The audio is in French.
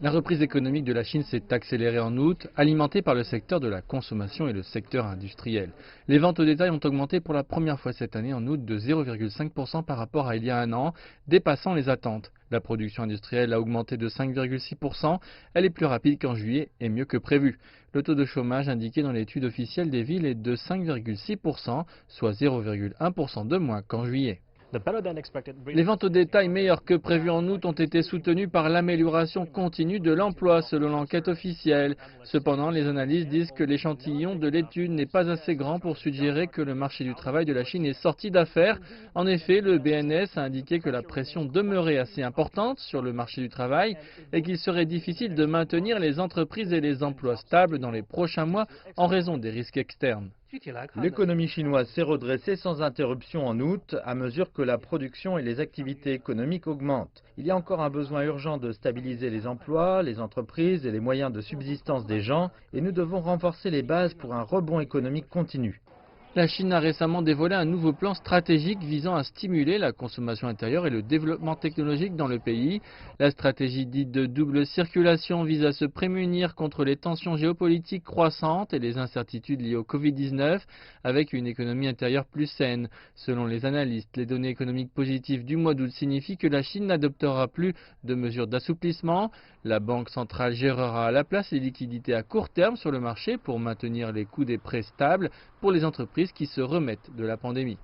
La reprise économique de la Chine s'est accélérée en août, alimentée par le secteur de la consommation et le secteur industriel. Les ventes au détail ont augmenté pour la première fois cette année en août de 0,5% par rapport à il y a un an, dépassant les attentes. La production industrielle a augmenté de 5,6%, elle est plus rapide qu'en juillet et mieux que prévu. Le taux de chômage indiqué dans l'étude officielle des villes est de 5,6%, soit 0,1% de moins qu'en juillet. Les ventes au détail meilleures que prévues en août ont été soutenues par l'amélioration continue de l'emploi selon l'enquête officielle. Cependant, les analystes disent que l'échantillon de l'étude n'est pas assez grand pour suggérer que le marché du travail de la Chine est sorti d'affaires. En effet, le BNS a indiqué que la pression demeurait assez importante sur le marché du travail et qu'il serait difficile de maintenir les entreprises et les emplois stables dans les prochains mois en raison des risques externes. L'économie chinoise s'est redressée sans interruption en août à mesure que la production et les activités économiques augmentent. Il y a encore un besoin urgent de stabiliser les emplois, les entreprises et les moyens de subsistance des gens et nous devons renforcer les bases pour un rebond économique continu. La Chine a récemment dévoilé un nouveau plan stratégique visant à stimuler la consommation intérieure et le développement technologique dans le pays. La stratégie dite de double circulation vise à se prémunir contre les tensions géopolitiques croissantes et les incertitudes liées au Covid-19 avec une économie intérieure plus saine. Selon les analystes, les données économiques positives du mois d'août signifient que la Chine n'adoptera plus de mesures d'assouplissement. La Banque centrale gérera à la place les liquidités à court terme sur le marché pour maintenir les coûts des prêts stables pour les entreprises qui se remettent de la pandémie.